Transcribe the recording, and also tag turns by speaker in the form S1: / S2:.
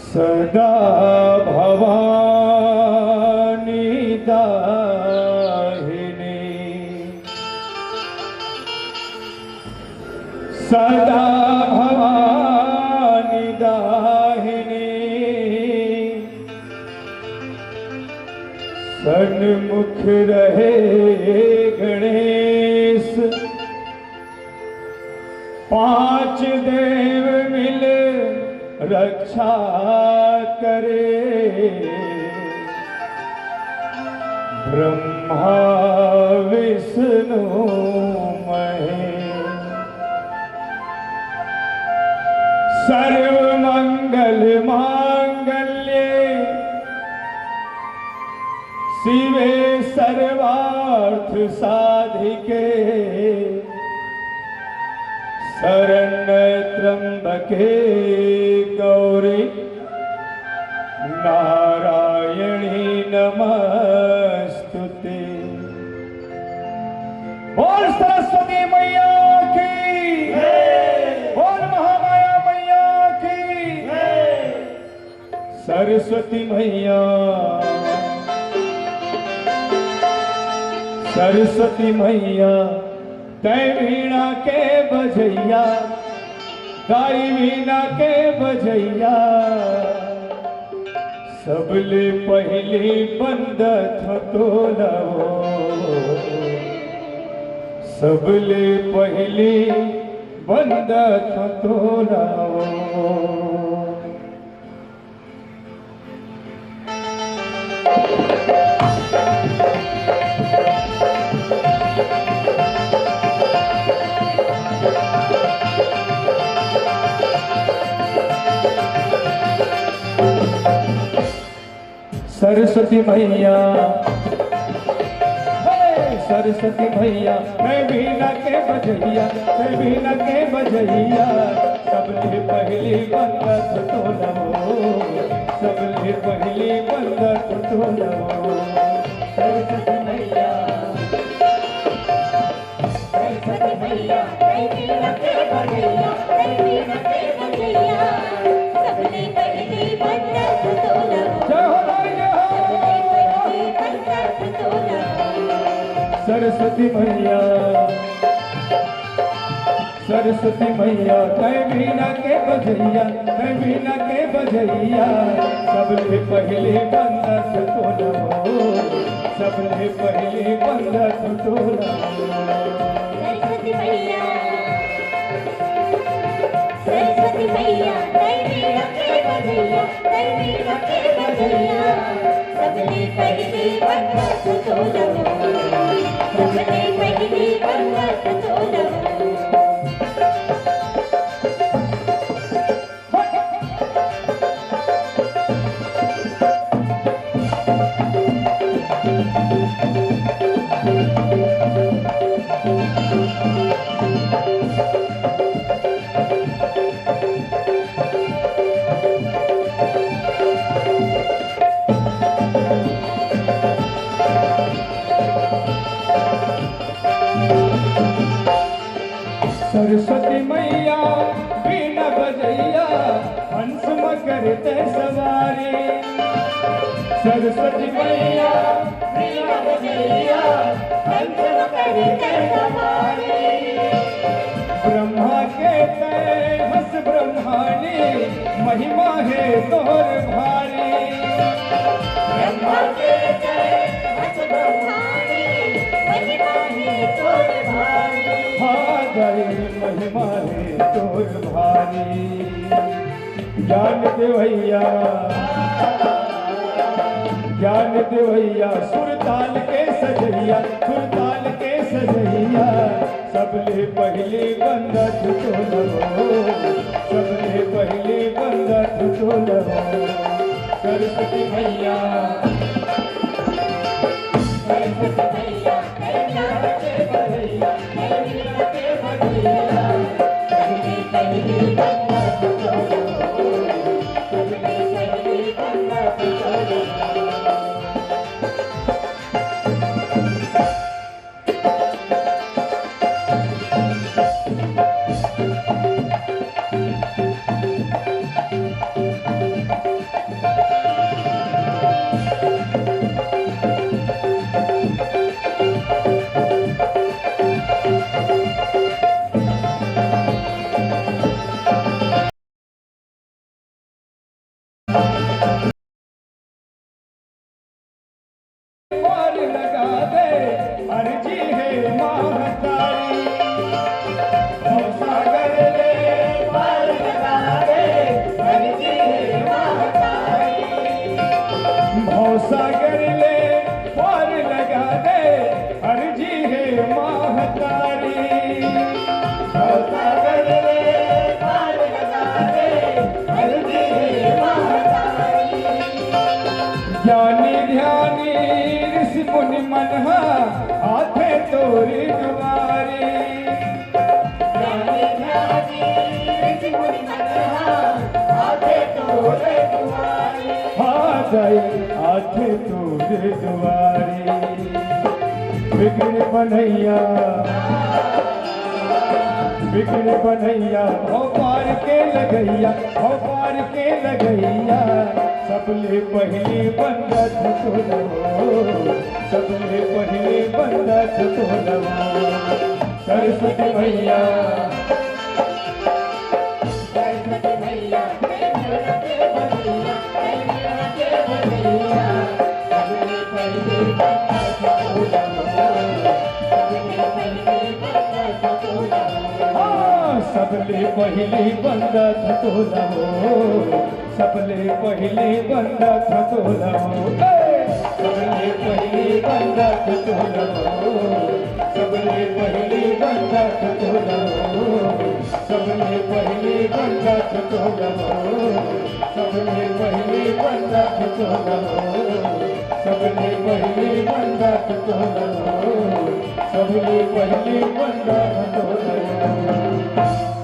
S1: सदा भवानी दाहिनी सदा भवानी दाहिनी सन्मुख रहे गणेश पांच देव मिल रक्षा करे ब्रह्मा विष्णु महेश सर्व मंगल मांगल्ये शिवे सर्वार्थ साधिके शरण्य त्र्यंबके गौरी नारायणी नमस्तुते। बोल सरस्वती मैया की बोल महामाया मैया की सरस्वती मैया सरस्वती मैया तय वीणा के बजैया गाई वीणा के बजैया सबले पहली बंद थतोलवो सबले पहली बंद थतोलवो। सरस्वती मैया सरस्वती मैया मैं वीणा के बजैया मैं वीणा के बजैया सबले पहली बंदत तोलवो सबले पहली बंदत तोलवो। सरस्वती मैया मैं वीणा के बजैया मैं वीणा के बजैया सबले पहली बंदत तोलवो। सरस्वती मैया तय वीणा के बजैया तय वीणा के बजैया सबले पहले बंदत तोलवो सबले पहले बंदत तोलवो। सरस्वती मैया तय वीणा के बजैया तय वीणा के बजैया सबले पहले बंदत तोलवो सबले पहली बंदत तोलवो। सरस्वती मैया वीणा बजैया हंस मकर ते सवारी सरस्वती मैया वीणा बजैया हंस मकर ते सवारी ब्रह्मा के तय हंस ब्रह्माणी महिमा है तोर भारी ब्रह्मा के तय हंस ब्रह्माणी महिमा है तोर भारी महिमा है तोर भारी। ज्ञान देवैया सुरताल के सजैया सबले पहले बंदत तोलवो सबले पहले बंदत तोलवो। सरस्वती मैया
S2: पार लगा दे अर्जी है महतारी, भवसागर ले पार लगा दे अर्जी है महतारी, भवसागर ले पार लगा दे अर्जी है महतारी, भवसागर ले पार लगा दे अर्जी है महतारी। ज्ञानी ध्यानी ऋषि मुनि मनहा आथे तोरी दुआरी, ज्ञानी ध्यानी ऋषि मुनि मनहा आथे तोरे दुआरी, आ गए आथे तोरे दुआरी। बिगड़ बनैया बिगड़ बनैया हो पार के लगैया, हो पार के लगैया, सबले पहली बंदत तोलवो, सबले पहली बंदत तोलवो। सरस्वती मैया
S1: सरस्वती मैया के बलिया, के बलिया, सबले पहले बंदत तोलवो, सबले पहले बंदत तोलवो।
S2: हाँ, सबले पहली बंदत तोलवो, सबले पहली बंदत तोलवो, सबले पहली बंदत तोलवो, सबले पहली बंदत तोलवो, सबले पहली बंदत तोलवो, सबले पहली बंदत तोलवो, सबले पहली बंदत तोलवो, सबले पहली बंदत तोलवो।